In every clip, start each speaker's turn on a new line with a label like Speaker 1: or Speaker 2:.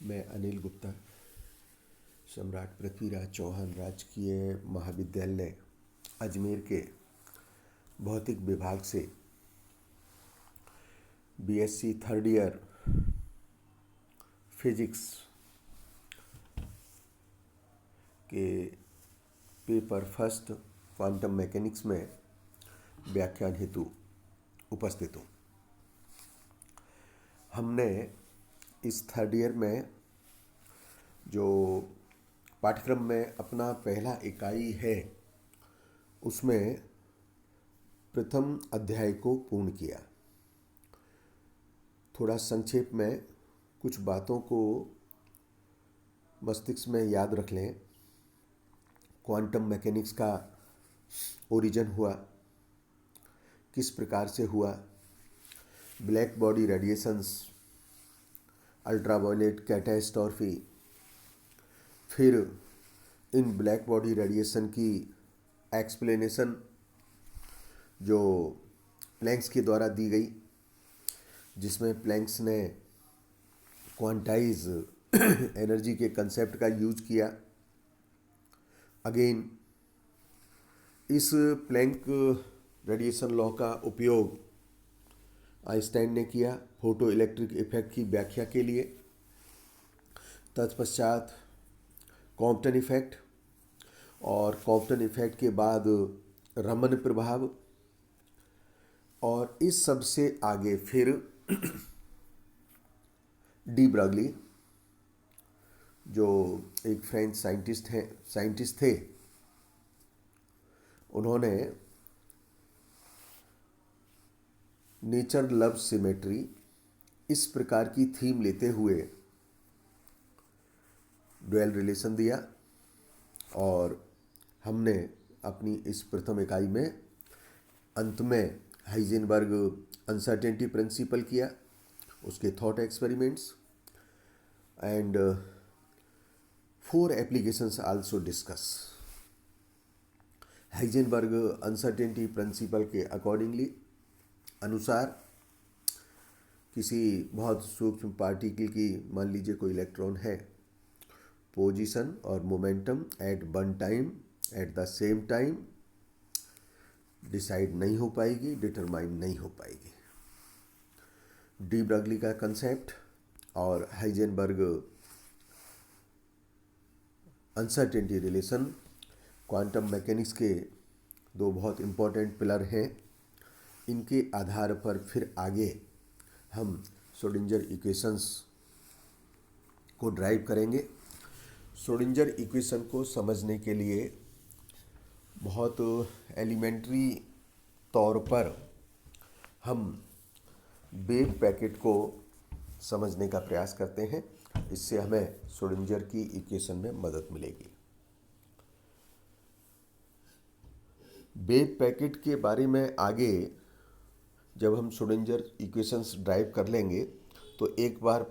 Speaker 1: मैं अनिल गुप्ता, सम्राट पृथ्वीराज चौहान राजकीय महाविद्यालय अजमेर के भौतिक विभाग से बीएससी थर्ड ईयर फिजिक्स के पेपर फर्स्ट क्वांटम मैकेनिक्स में व्याख्यान हेतु उपस्थित हूँ। हमने इस थर्ड ईयर में जो पाठ्यक्रम में अपना पहला इकाई है उसमें प्रथम अध्याय को पूर्ण किया। थोड़ा संक्षेप में कुछ बातों को मस्तिष्क में याद रख लें। क्वांटम मैकेनिक्स का ओरिजिन हुआ, किस प्रकार से हुआ, black body radiations, ultraviolet catastrophe, फिर इन ब्लैक बॉडी रेडिएशन की एक्सप्लेनेशन जो प्लैंक्स के द्वारा दी गई, जिसमें प्लैंक्स ने क्वांटाइज एनर्जी के कंसेप्ट का यूज किया। अगेन इस प्लैंक रेडिएशन लॉ का उपयोग आइंस्टाइन ने किया फोटो इलेक्ट्रिक इफेक्ट की व्याख्या के लिए। तत्पश्चात कॉम्पटन इफेक्ट और कॉम्पटन इफेक्ट के बाद रमन प्रभाव, और इस सब से आगे फिर डी ब्रॉगली जो एक फ्रेंच साइंटिस्ट थे, उन्होंने नेचर लव सिमेट्री इस प्रकार की थीम लेते हुए ड्यूअल रिलेशन दिया। और हमने अपनी इस प्रथम इकाई में अंत में हाइजेनबर्ग अनसर्टेनिटी प्रिंसिपल किया, उसके thought experiments and 4 applications also discuss. Heisenberg uncertainty principle के अकॉर्डिंगली अनुसार किसी बहुत सूक्ष्म पार्टिकल की, मान लीजिए कोई इलेक्ट्रॉन है, पोजीशन और momentum at one time at the same time decide नहीं हो पाएगी, डिटरमाइन नहीं हो पाएगी। डी ब्रॉगली का कंसेप्ट और Heisenberg uncertainty relation quantum mechanics के दो बहुत इम्पोर्टेंट पिलर हैं। इनके आधार पर फिर आगे हम श्रोडिंगर इक्वेशंस को ड्राइव करेंगे। श्रोडिंगर इक्वेशन को समझने के लिए बहुत एलिमेंट्री तौर पर हम वेव पैकेट को समझने का प्रयास करते हैं। इससे हमें श्रोडिंगर की इक्वेशन में मदद मिलेगी। वेव पैकेट के बारे में आगे जब हम श्रोडिंगर इक्वेशंस ड्राइव कर लेंगे तो एक बार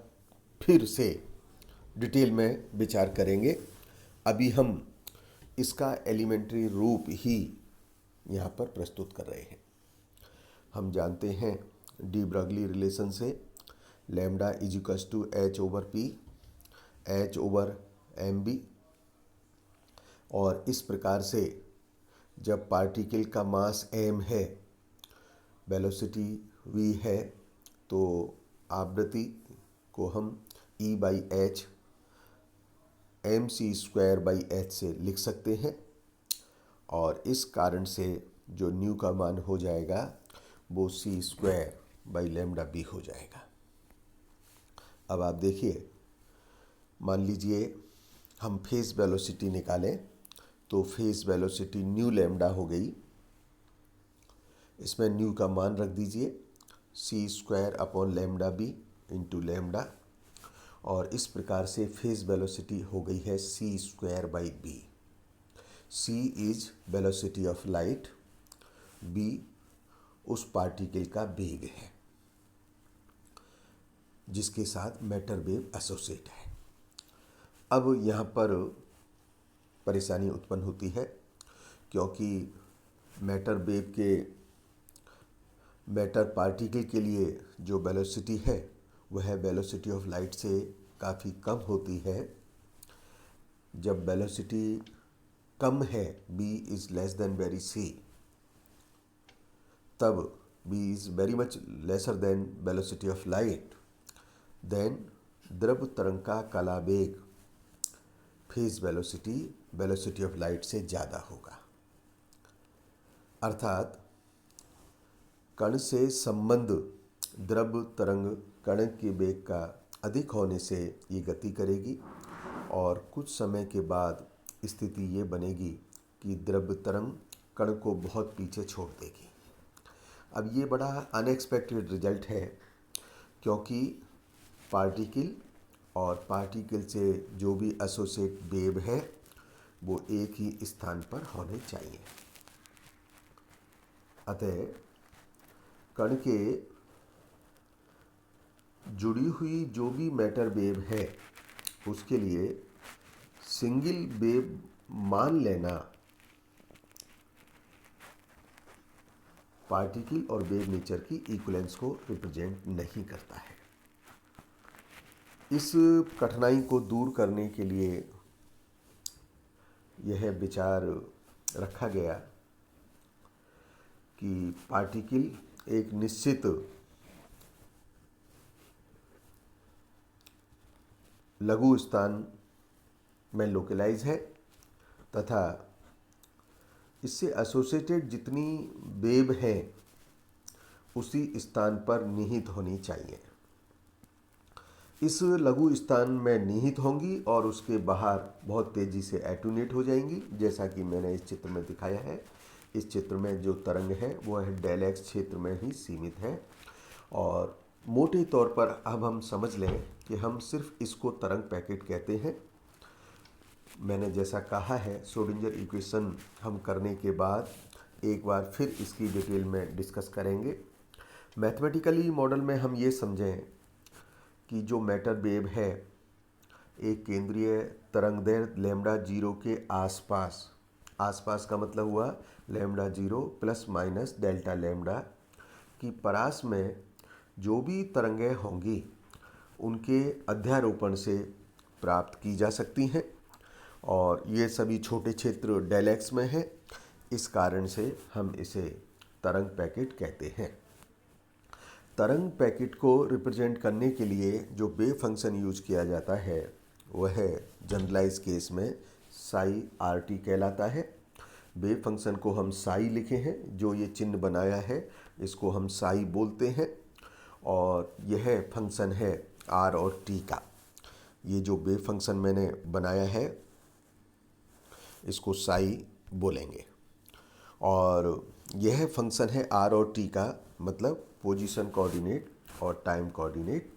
Speaker 1: फिर से डिटेल में विचार करेंगे। अभी हम इसका एलिमेंट्री रूप ही यहाँ पर प्रस्तुत कर रहे हैं। हम जानते हैं डी ब्रॉगली रिलेशन से lambda is equals to h over p, h over m b, और इस प्रकार से जब पार्टिकल का मास m है, वेलोसिटी v है, तो आवृत्ति को हम e by h m c square by h से लिख सकते हैं। और इस कारण से जो न्यू का मान हो जाएगा वो सी स्क्वायर बाई लैम्डा बी हो जाएगा। अब आप देखिए, मान लीजिए हम फेस वेलोसिटी निकालें तो फेस वेलोसिटी न्यू लैम्डा हो गई। इसमें न्यू का मान रख दीजिए C square upon lambda B into lambda, और इस प्रकार से फेस वेलोसिटी हो गई है C square by B. C is velocity of light, B उस पार्टिकल का वेग है जिसके साथ मैटर वेव एसोसिएट है। अब यहाँ पर परेशानी उत्पन्न होती है क्योंकि मैटर पार्टिकल के लिए जो वेलोसिटी है वह वेलोसिटी ऑफ लाइट से काफ़ी कम होती है, जब वेलोसिटी कम है, b is less than very c, तब b is very much lesser than velocity of light, then द्रव तरंग का कला वेग फेज वेलोसिटी ऑफ लाइट से ज़्यादा होगा। अर्थात कण से संबंध द्रव तरंग कण के वेग का अधिक होने से ये गति करेगी और कुछ समय के बाद स्थिति ये बनेगी कि द्रव तरंग कण को बहुत पीछे छोड़ देगी। अब ये बड़ा अनएक्सपेक्टेड रिजल्ट है, क्योंकि पार्टिकल और पार्टिकल से जो भी एसोसिएट वेव है वो एक ही स्थान पर होने चाहिए। अतः कण के जुड़ी हुई जो भी मैटर वेव है उसके लिए सिंगल वेव मान लेना पार्टिकल और वेव नेचर की इक्विवेलेंस को रिप्रेजेंट नहीं करता है। इस कठिनाई को दूर करने के लिए यह विचार रखा गया कि पार्टिकल एक निश्चित लघु स्थान में लोकलाइज है तथा इससे एसोसिएटेड जितनी वेव है उसी स्थान पर निहित होनी चाहिए। इस लघु स्थान में निहित होंगी और उसके बाहर बहुत तेज़ी से एटूनेट हो जाएंगी, जैसा कि मैंने इस चित्र में दिखाया है। इस चित्र में जो तरंग है वह डेल एक्स क्षेत्र में ही सीमित है और मोटे तौर पर अब हम समझ लें कि हम सिर्फ इसको तरंग पैकेट कहते हैं। मैंने जैसा कहा है, श्रोडिंगर इक्वेशन हम करने के बाद एक बार फिर इसकी डिटेल में डिस्कस करेंगे। मैथमेटिकली मॉडल में हम ये समझें कि जो मैटर वेव है एक केंद्रीय तरंगदैर्घ्य लैम्डा जीरो के आसपास, आसपास का मतलब हुआ lambda zero plus minus delta lambda की परास में जो भी तरंगें होंगी उनके अध्यारोपण से प्राप्त की जा सकती हैं और ये सभी छोटे क्षेत्र डेल एक्स में है। इस कारण से हम इसे तरंग पैकेट कहते हैं। तरंग पैकेट को रिप्रेजेंट करने के लिए जो वेव फंक्शन यूज किया जाता है वह जनरलाइज केस में साई आर टी कहलाता है। वेव फंक्शन को हम साई लिखे हैं, जो ये चिन्ह बनाया है इसको हम साई बोलते हैं और यह फंक्शन है आर और टी का। ये जो वेव फंक्शन मैंने बनाया है इसको साई बोलेंगे और यह फंक्शन है आर और टी का, मतलब पोजीशन कोऑर्डिनेट और टाइम कोऑर्डिनेट।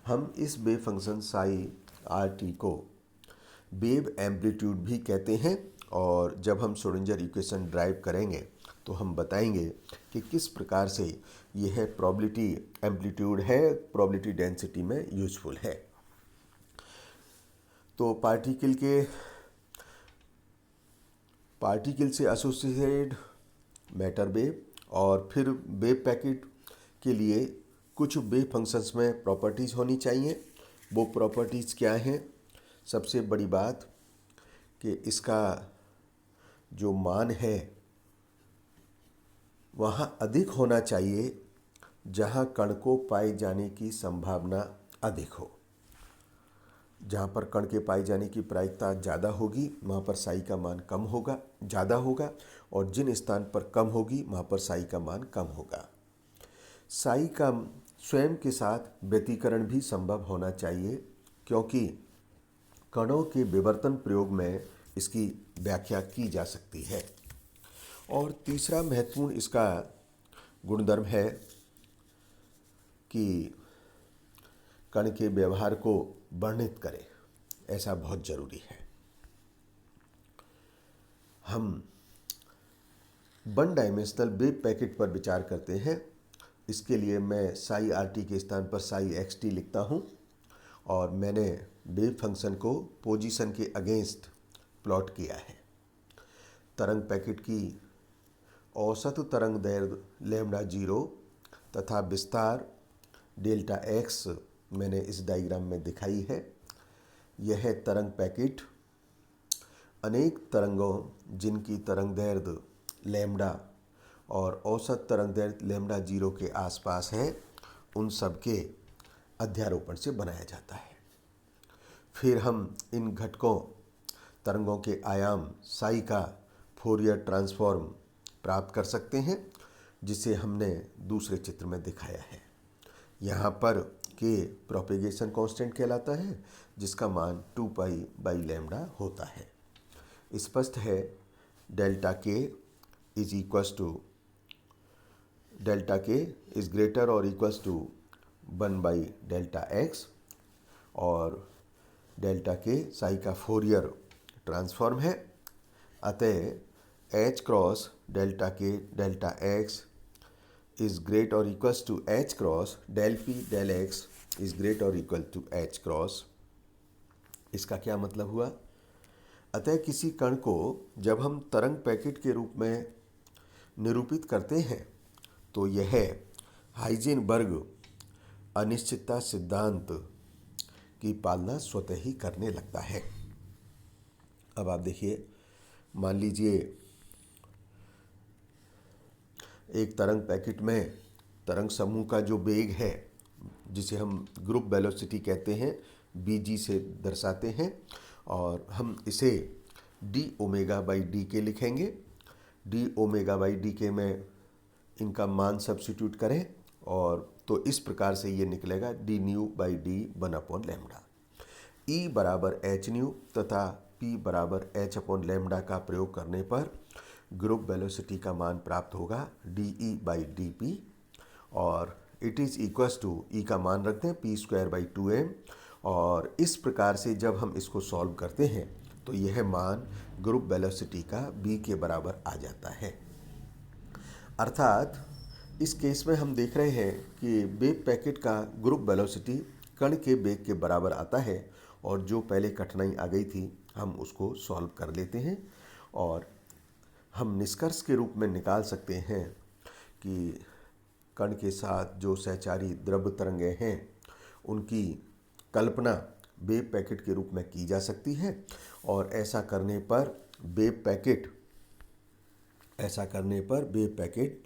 Speaker 1: हम इस wave function psi R T को वेव एम्पलीट्यूड भी कहते हैं और जब हम श्रोडिंगर इक्वेशन ड्राइव करेंगे तो हम बताएंगे कि किस प्रकार से यह प्रोबेबिलिटी एम्पलीट्यूड है, प्रोबेबिलिटी डेंसिटी में यूजफुल है। तो पार्टिकल से एसोसिएटेड मैटर वेव और फिर वेव पैकेट के लिए कुछ वेव फंक्शंस में प्रॉपर्टीज़ होनी चाहिए। वो प्रॉपर्टीज़ क्या हैं? सबसे बड़ी बात कि इसका जो मान है वहाँ अधिक होना चाहिए जहाँ कण को पाए जाने की संभावना अधिक हो। जहाँ पर कण के पाए जाने की प्रायिकता ज़्यादा होगी वहाँ पर साई का मान कम होगा, ज़्यादा होगा, और जिन स्थान पर कम होगी वहाँ पर साई का मान कम होगा। साई का स्वयं के साथ व्यतिकरण भी संभव होना चाहिए, क्योंकि कणों के विवर्तन प्रयोग में इसकी व्याख्या की जा सकती है। और तीसरा महत्वपूर्ण इसका गुणधर्म है कि कण के व्यवहार को वर्णित करे, ऐसा बहुत जरूरी है। हम वन डायमेंशनल वेव पैकेट पर विचार करते हैं। इसके लिए मैं साई आर टी के स्थान पर साई एक्स टी लिखता हूँ और मैंने वेव फंक्शन को पोजीशन के अगेंस्ट प्लॉट किया है। तरंग पैकेट की औसत तरंग दैर्घ्य लैम्डा जीरो तथा विस्तार डेल्टा एक्स मैंने इस डायग्राम में दिखाई है। यह तरंग पैकेट अनेक तरंगों जिनकी तरंगदैर्घ्य लैम्डा और औसत तरंगदैर्घ्य लैम्डा 0 के आसपास है, उन सब के अध्यारोपण से बनाया जाता है। फिर हम इन घटकों तरंगों के आयाम साई का फोरियर ट्रांसफॉर्म प्राप्त कर सकते हैं, जिसे हमने दूसरे चित्र में दिखाया है। यहाँ पर के प्रोपेगेशन कांस्टेंट कहलाता है, जिसका मान 2 पाई बाई लैम्डा होता है। स्पष्ट है delta k is equals to delta k is greater और equals to 1 by delta x, और डेल्टा के साई का फोरियर ट्रांसफॉर्म है। अतः h cross delta k delta x is great और equals to h cross del p del x is great और equal to h cross. इसका क्या मतलब हुआ? अतः किसी कण को जब हम तरंग पैकेट के रूप में निरूपित करते हैं तो यह हाइजेनबर्ग अनिश्चितता सिद्धांत की पालना स्वतः ही करने लगता है। अब आप देखिए, मान लीजिए एक तरंग पैकेट में तरंग समूह का जो वेग है, जिसे हम ग्रुप वेलोसिटी कहते हैं, bg से दर्शाते हैं, और हम इसे डी ओमेगा बाई डी के लिखेंगे। डी ओमेगा बाई डी के में इनका मान सब्स्टिट्यूट करें और तो इस प्रकार से ये निकलेगा डी न्यू बाई डी 1/λ। ई बराबर एच न्यू तथा पी बराबर एच अपॉन लैम्डा का प्रयोग करने पर ग्रुप वेलोसिटी का मान प्राप्त होगा D E by D P, और इट इज़ इक्वल्स टू ई का मान रखते हैं पी स्क्वायर बाई 2m, और इस प्रकार से जब हम इसको सॉल्व करते हैं तो यह मान ग्रुप वेलोसिटी का b के बराबर आ जाता है। अर्थात इस केस में हम देख रहे हैं कि वेव पैकेट का ग्रुप वेलोसिटी कण के वेग के बराबर आता है, और जो पहले कठिनाई आ गई थी हम उसको सॉल्व कर लेते हैं, और हम निष्कर्ष के रूप में निकाल सकते हैं कि कण के साथ जो सहचारी द्रव तरंगें हैं उनकी कल्पना वेव पैकेट के रूप में की जा सकती है, और ऐसा करने पर वेव पैकेट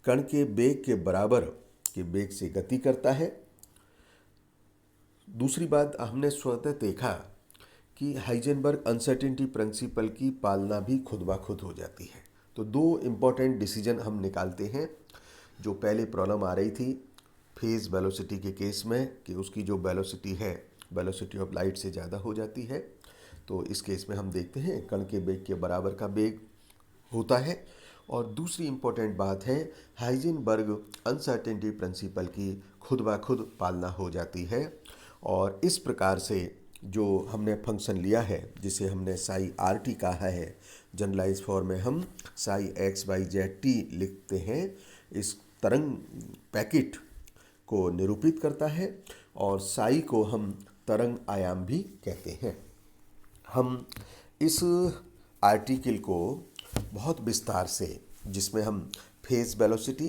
Speaker 1: कण के वेग के बराबर के वेग से गति करता है। दूसरी बात, हमने स्वतः देखा कि हाइजेनबर्ग अनसर्टेनिटी प्रिंसिपल की पालना भी खुद ब खुद हो जाती है। तो दो इम्पॉर्टेंट डिसीजन हम निकालते हैं। जो पहले प्रॉब्लम आ रही थी फेज वेलोसिटी के केस में कि उसकी जो वेलोसिटी है वेलोसिटी ऑफ लाइट से ज़्यादा हो जाती है, तो इस केस में हम देखते हैं कण के वेग के बराबर का वेग होता है। और दूसरी इम्पोर्टेंट बात है हाइजेनबर्ग अनसर्टेनिटी प्रिंसिपल की खुद ब खुद पालना हो जाती है, और इस प्रकार से जो हमने फंक्शन लिया है जिसे हमने साई आर टी कहा है, जनरलाइज फॉर्म में हम psi x y z t लिखते हैं, इस तरंग पैकेट को निरूपित करता है, और साई को हम तरंग आयाम भी कहते हैं। हम इस आर्टिकल को बहुत विस्तार से, जिसमें हम फेज वेलोसिटी,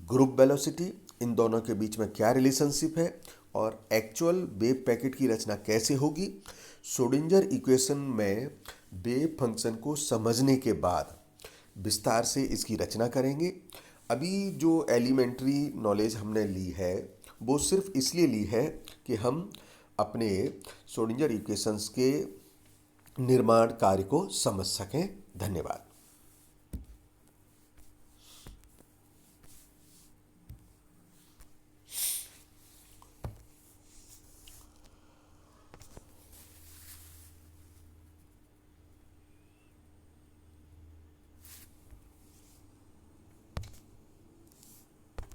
Speaker 1: ग्रुप वेलोसिटी, इन दोनों के बीच में क्या रिलेशनशिप है और एक्चुअल वेव पैकेट की रचना कैसे होगी, श्रोडिंगर इक्वेशन में वेव फंक्शन को समझने के बाद विस्तार से इसकी रचना करेंगे। अभी जो एलिमेंट्री नॉलेज हमने ली है वो सिर्फ इसलिए ली है कि हम अपने श्रोडिंगर इक्वेशंस के निर्माण कार्य को समझ सकें। धन्यवाद।